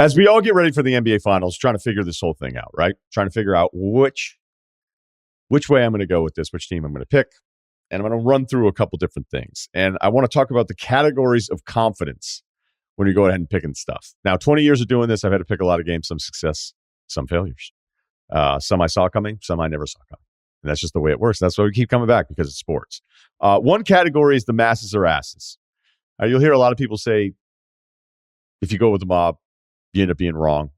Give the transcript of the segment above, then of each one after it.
As we all get ready for the NBA Finals, trying to figure this whole thing out, right? Trying to figure out which way I'm going to go with this, which team I'm going to pick. And I'm going to run through a couple different things. And I want to talk about the categories of confidence when you go ahead and picking stuff. Now, 20 years of doing this, I've had to pick a lot of games, some success, some failures. Some I saw coming, some I never saw coming. And that's just the way it works. That's why we keep coming back, because it's sports. One category is the masses are asses. You'll hear a lot of people say, if you go with the mob, you end up being wrong.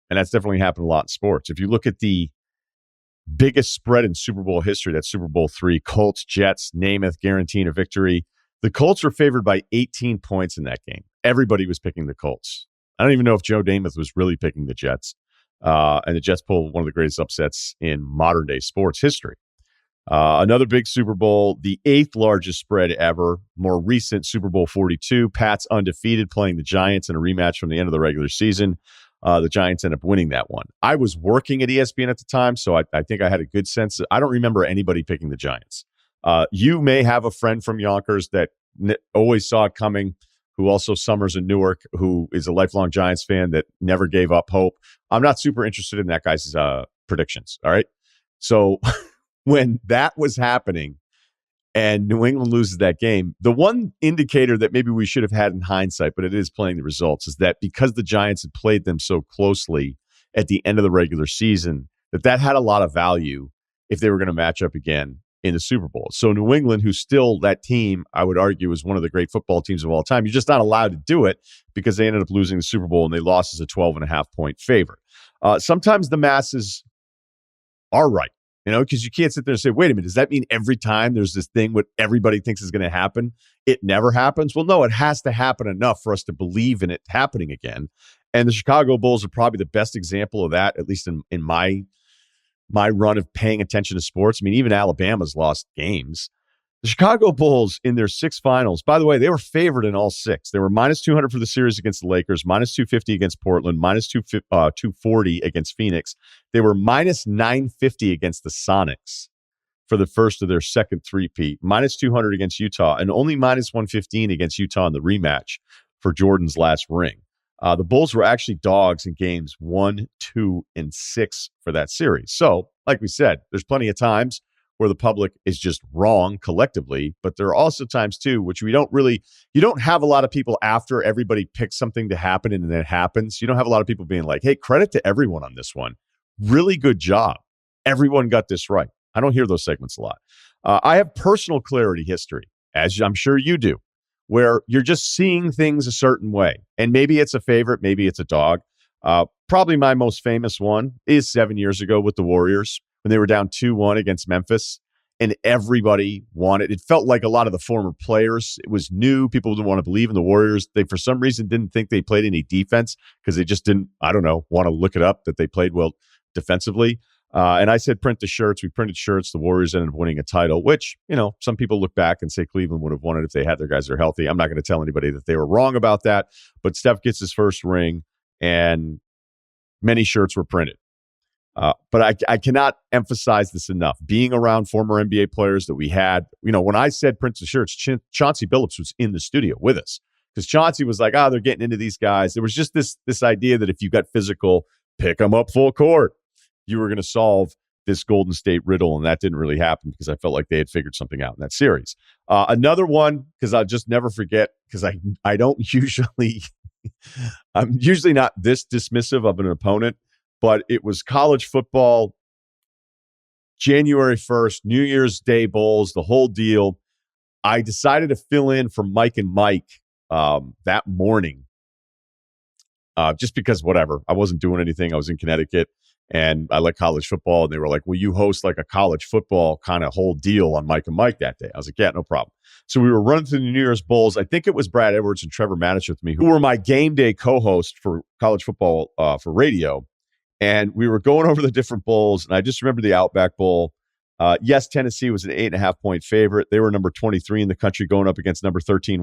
And that's definitely happened a lot in sports. If you look at the biggest spread in Super Bowl history, that's Super Bowl III, Colts, Jets, Namath, guaranteeing a victory. The Colts were favored by 18 points in that game. Everybody was picking the Colts. I don't even know if Joe Namath was really picking the Jets. And the Jets pulled one of the greatest upsets in modern day sports history. Another big Super Bowl, the 8th largest spread ever, more recent Super Bowl 42, Pats undefeated playing the Giants in a rematch from the end of the regular season. The Giants end up winning that one. I was working at ESPN at the time, so I think I had a good sense. I don't remember anybody picking the Giants. You may have a friend from Yonkers that always saw it coming, who also summers in Newark, who is a lifelong Giants fan that never gave up hope. I'm not super interested in that guy's predictions, all right? So when that was happening and New England loses that game, the one indicator that maybe we should have had in hindsight, but it is playing the results, is that because the Giants had played them so closely at the end of the regular season, that had a lot of value if they were going to match up again in the Super Bowl. So New England, who's still that team, I would argue, is one of the great football teams of all time. You're just not allowed to do it because they ended up losing the Super Bowl and they lost as a 12.5-point favorite. Sometimes the masses are right. Because you can't sit there and say, wait a minute, does that mean every time there's this thing what everybody thinks is going to happen, it never happens? Well, no, it has to happen enough for us to believe in it happening again. And the Chicago Bulls are probably the best example of that, at least in my run of paying attention to sports. I mean, even Alabama's lost games. The Chicago Bulls in their 6 finals, by the way, they were favored in all 6. They were minus 200 for the series against the Lakers, minus 250 against Portland, minus 240 against Phoenix. They were minus 950 against the Sonics for the first of their second three-peat, minus 200 against Utah, and only minus 115 against Utah in the rematch for Jordan's last ring. The Bulls were actually dogs in games 1, 2, and 6 for that series. So, like we said, there's plenty of times where the public is just wrong collectively, but there are also times too, which you don't have a lot of people after everybody picks something to happen and then it happens. You don't have a lot of people being like, hey, credit to everyone on this one. Really good job. Everyone got this right. I don't hear those segments a lot. I have personal clarity history, as I'm sure you do, where you're just seeing things a certain way. And maybe it's a favorite, maybe it's a dog. Probably my most famous one is 7 years ago with the Warriors, when they were down 2-1 against Memphis, and everybody wanted. It felt like a lot of the former players. It was new. People didn't want to believe in the Warriors. They, for some reason, didn't think they played any defense because they just didn't, want to look it up that they played well defensively. And I said, print the shirts. We printed shirts. The Warriors ended up winning a title, which, some people look back and say Cleveland would have won it if they had their guys that are healthy. I'm not going to tell anybody that they were wrong about that, but Steph gets his first ring and many shirts were printed. But I cannot emphasize this enough. Being around former NBA players that we had, when I said print the shirts, Chauncey Billups was in the studio with us because Chauncey was like, they're getting into these guys. There was just this idea that if you got physical, pick them up full court, you were going to solve this Golden State riddle. And that didn't really happen because I felt like they had figured something out in that series. Another one, because I'll just never forget, because I don't usually, I'm usually not this dismissive of an opponent, but it was college football, January 1st, New Year's Day Bowls, the whole deal. I decided to fill in for Mike and Mike that morning just because whatever. I wasn't doing anything. I was in Connecticut and I like college football. And they were like, will you host like a college football kind of whole deal on Mike and Mike that day? I was like, yeah, no problem. So we were running through the New Year's Bowls. I think it was Brad Edwards and Trevor Maddich with me, who were my game day co-host for college football for radio. And we were going over the different bowls, and I just remember the Outback Bowl. Yes, Tennessee was an 8.5-point favorite. They were number 23 in the country going up against number 13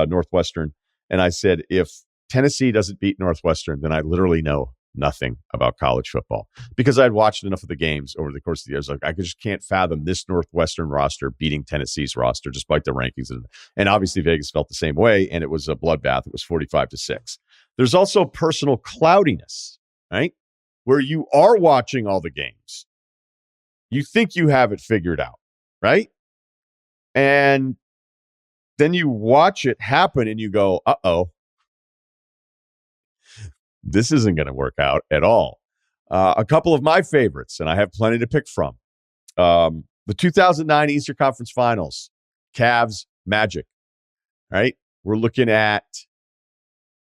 Northwestern. And I said, if Tennessee doesn't beat Northwestern, then I literally know nothing about college football because I'd watched enough of the games over the course of the years. Like I just can't fathom this Northwestern roster beating Tennessee's roster despite the rankings. And obviously Vegas felt the same way, and it was a bloodbath. It was 45-6. There's also personal cloudiness, right? Where you are watching all the games. You think you have it figured out, right? And then you watch it happen and you go, uh-oh, this isn't going to work out at all. A couple of my favorites, and I have plenty to pick from. The 2009 Eastern Conference Finals, Cavs, Magic, right? We're looking at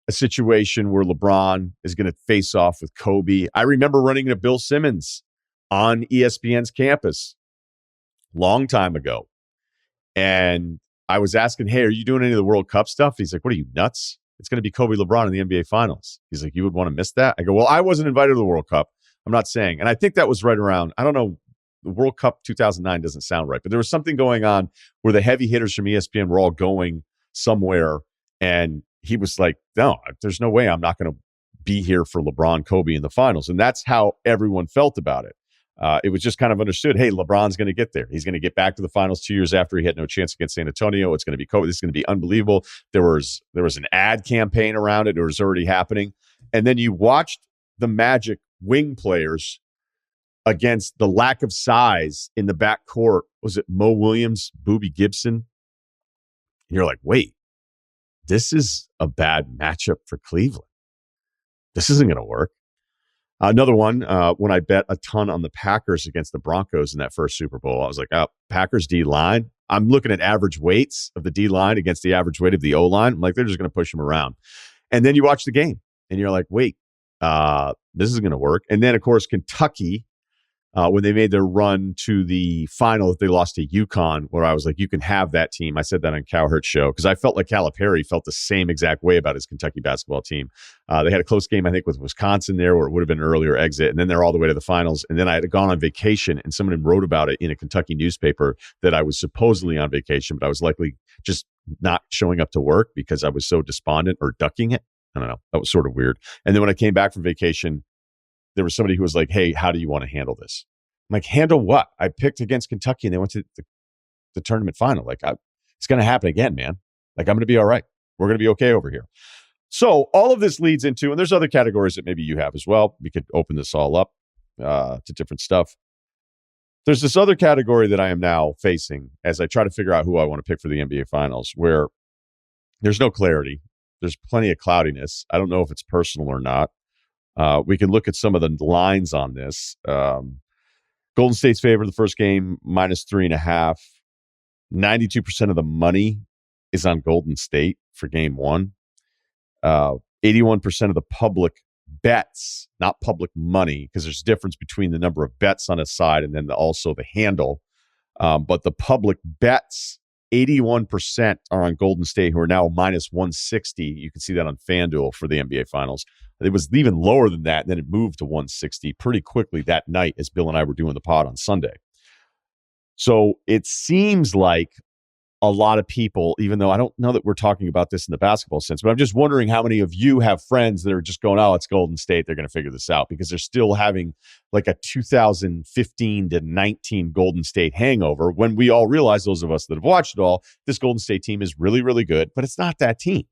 a situation where LeBron is going to face off with Kobe. I remember running into Bill Simmons on ESPN's campus long time ago. And I was asking, hey, are you doing any of the World Cup stuff? He's like, what are you, nuts? It's going to be Kobe LeBron in the NBA Finals. He's like, you would want to miss that? I go, well, I wasn't invited to the World Cup. I'm not saying. And I think that was right around, I don't know, the World Cup 2009 doesn't sound right, but there was something going on where the heavy hitters from ESPN were all going somewhere. And he was like, no, there's no way I'm not going to be here for LeBron, Kobe in the finals. And that's how everyone felt about it. It was just kind of understood, hey, LeBron's going to get there. He's going to get back to the finals 2 years after he had no chance against San Antonio. It's going to be Kobe. This is going to be unbelievable. There was an ad campaign around it. It was already happening. And then you watched the Magic wing players against the lack of size in the backcourt. Was it Mo Williams, Boobie Gibson? And you're like, wait, this is a bad matchup for Cleveland. This isn't going to work. Another one, when I bet a ton on the Packers against the Broncos in that first Super Bowl, I was like, oh, Packers D-line. I'm looking at average weights of the D-line against the average weight of the O-line. I'm like, they're just going to push them around. And then you watch the game, and you're like, wait, this is going to work. And then, of course, Kentucky, when they made their run to the final that they lost to UConn, where I was like, you can have that team. I said that on Cowherd's show because I felt like Calipari felt the same exact way about his Kentucky basketball team. They had a close game, I think, with Wisconsin there, where it would have been an earlier exit, and then they're all the way to the finals. And then I had gone on vacation, and someone wrote about it in a Kentucky newspaper that I was supposedly on vacation, but I was likely just not showing up to work because I was so despondent or ducking it. I don't know. That was sort of weird. And then when I came back from vacation, there was somebody who was like, hey, how do you want to handle this? I'm like, handle what? I picked against Kentucky and they went to the tournament final. Like, it's going to happen again, man. Like, I'm going to be all right. We're going to be okay over here. So all of this leads into, and there's other categories that maybe you have as well. We could open this all up to different stuff. There's this other category that I am now facing as I try to figure out who I want to pick for the NBA Finals, where there's no clarity. There's plenty of cloudiness. I don't know if it's personal or not. We can look at some of the lines on this. Golden State's favored the first game, -3.5. 92% of the money is on Golden State for game one. 81% of the public bets, not public money, because there's a difference between the number of bets on a side and then also the handle. But the public bets, 81% are on Golden State, who are now -160. You can see that on FanDuel for the NBA Finals. It was even lower than that, and then it moved to 160 pretty quickly that night as Bill and I were doing the pod on Sunday. So it seems like a lot of people, even though I don't know that we're talking about this in the basketball sense, but I'm just wondering how many of you have friends that are just going, oh, it's Golden State. They're going to figure this out because they're still having like a 2015 to 19 Golden State hangover when we all realize, those of us that have watched it all, this Golden State team is really, really good, but it's not that team.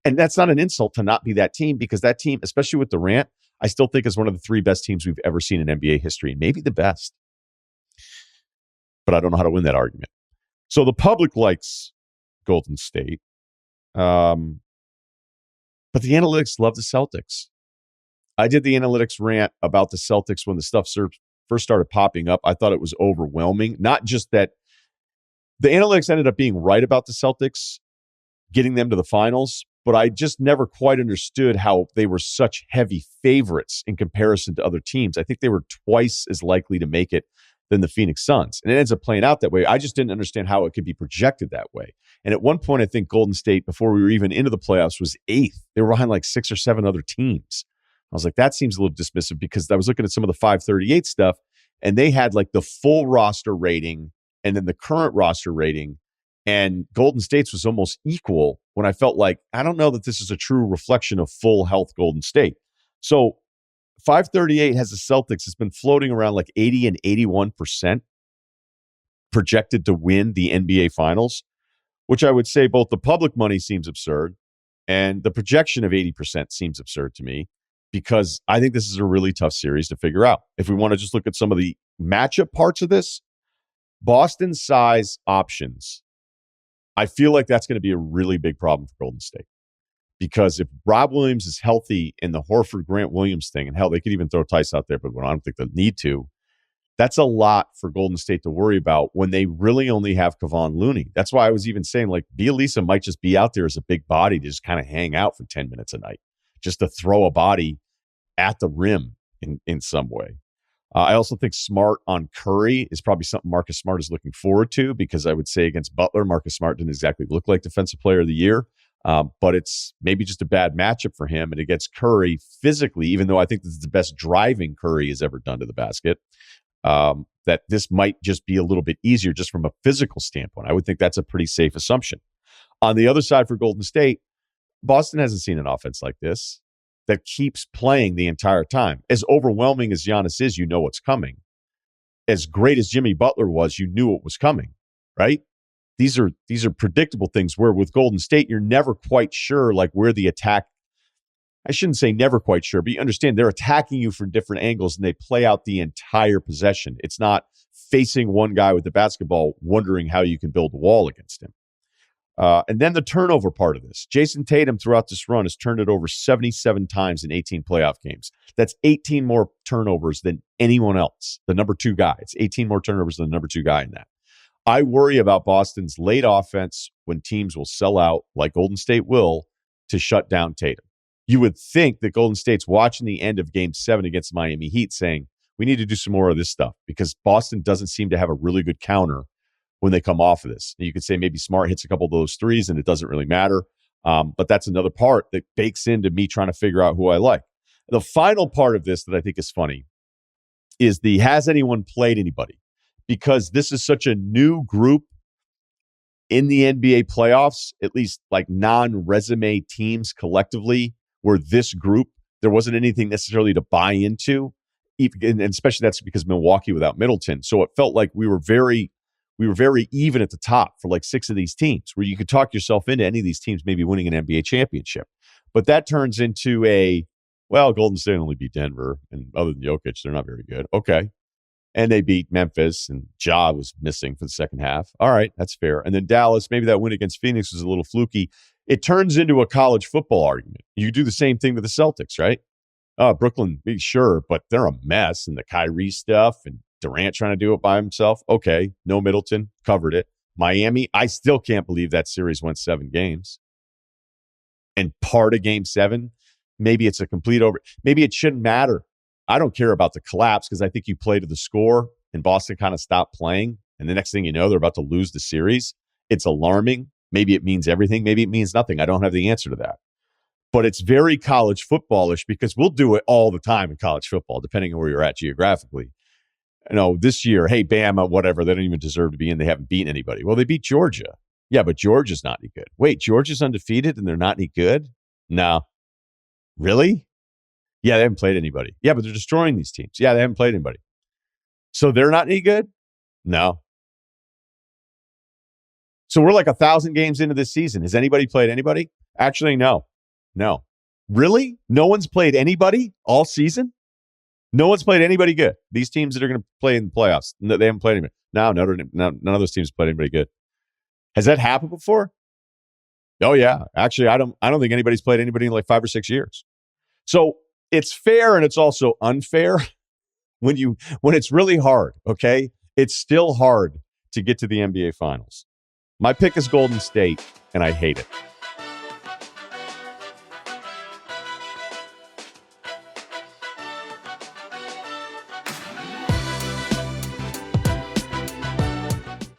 And that's not an insult to not be that team because that team, especially with Durant, I still think is one of the three best teams we've ever seen in NBA history, and maybe the best. But I don't know how to win that argument. So the public likes Golden State. But the analytics love the Celtics. I did the analytics rant about the Celtics when the stuff first started popping up. I thought it was overwhelming. Not just that the analytics ended up being right about the Celtics, getting them to the finals, but I just never quite understood how they were such heavy favorites in comparison to other teams. I think they were twice as likely to make it than the Phoenix Suns. And it ends up playing out that way. I just didn't understand how it could be projected that way. And at one point, I think Golden State, before we were even into the playoffs, was 8th. They were behind like 6 or 7 other teams. I was like, that seems a little dismissive because I was looking at some of the 538 stuff, and they had like the full roster rating and then the current roster rating. And Golden State's was almost equal when I felt like, I don't know that this is a true reflection of full health Golden State. So 538 has the Celtics. It's been floating around like 80 and 81% projected to win the NBA Finals, which I would say both the public money seems absurd And the projection of 80% seems absurd to me because I think this is a really tough series to figure out. If we want to just look at some of the matchup parts of this, Boston's size options, I feel like that's going to be a really big problem for Golden State. Because if Rob Williams is healthy in the Horford-Grant Williams thing, and hell, they could even throw Tice out there, but I don't think they need to, that's a lot for Golden State to worry about when they really only have Kevon Looney. That's why I was even saying, like, Bielisa might just be out there as a big body to just kind of hang out for 10 minutes a night, just to throw a body at the rim in some way. I also think Smart on Curry is probably something Marcus Smart is looking forward to, because I would say against Butler, Marcus Smart didn't exactly look like Defensive Player of the Year. But it's maybe just a bad matchup for him. And against Curry physically, even though I think this is the best driving Curry has ever done to the basket, that this might just be a little bit easier just from a physical standpoint. I would think that's a pretty safe assumption. On the other side for Golden State, Boston hasn't seen an offense like this that keeps playing the entire time. As overwhelming as Giannis is, you know what's coming. As great as Jimmy Butler was, you knew it was coming, right? These are predictable things where with Golden State, you're never quite sure like where the attack, I shouldn't say never quite sure, but you understand they're attacking you from different angles and they play out the entire possession. It's not facing one guy with the basketball, wondering how you can build a wall against him. And then the turnover part of this. Jason Tatum throughout this run has turned it over 77 times in 18 playoff games. That's 18 more turnovers than anyone else. The number two guy. It's 18 more turnovers than the number two guy in that. I worry about Boston's late offense when teams will sell out, like Golden State will, to shut down Tatum. You would think that Golden State's watching the end of Game 7 against Miami Heat saying, we need to do some more of this stuff, because Boston doesn't seem to have a really good counter when they come off of this. You could say maybe Smart hits a couple of those threes and it doesn't really matter. But that's another part that bakes into me trying to figure out who I like. The final part of this that I think is funny is the has anyone played anybody? Because this is such a new group in the NBA playoffs, at least like non-resume teams collectively, where this group, there wasn't anything necessarily to buy into, and especially that's because Milwaukee without Middleton. So it felt like we were very even at the top for like 6 of these teams, where you could talk yourself into any of these teams maybe winning an NBA championship. But that turns into Golden State only beat Denver, and other than Jokic, they're not very good. Okay. And they beat Memphis, and Ja was missing for the second half. All right, that's fair. And then Dallas, maybe that win against Phoenix was a little fluky. It turns into a college football argument. You do the same thing with the Celtics, right? Brooklyn, sure, but they're a mess. And the Kyrie stuff and Durant trying to do it by himself. Okay, no Middleton, covered it. Miami, I still can't believe that series went 7 games. And part of Game 7, maybe it's a complete over. Maybe it shouldn't matter. I don't care about the collapse, because I think you play to the score and Boston kind of stopped playing. And the next thing you know, they're about to lose the series. It's alarming. Maybe it means everything. Maybe it means nothing. I don't have the answer to that. But it's very college football-ish, because we'll do it all the time in college football, depending on where you're at geographically. This year, hey, Bama, whatever, they don't even deserve to be in. They haven't beaten anybody. Well, they beat Georgia. Yeah, but Georgia's not any good. Wait, Georgia's undefeated and they're not any good? No. Really? Yeah, they haven't played anybody. Yeah, but they're destroying these teams. Yeah, they haven't played anybody. So they're not any good? No. So we're like 1,000 games into this season. Has anybody played anybody? Actually, no. No. Really? No one's played anybody all season? No one's played anybody good. These teams that are going to play in the playoffs, they haven't played anybody. No, none of those teams played anybody good. Has that happened before? Oh, yeah. Actually, I don't think anybody's played anybody in like 5 or 6 years. So it's fair and it's also unfair when it's really hard, okay? It's still hard to get to the NBA Finals. My pick is Golden State, and I hate it.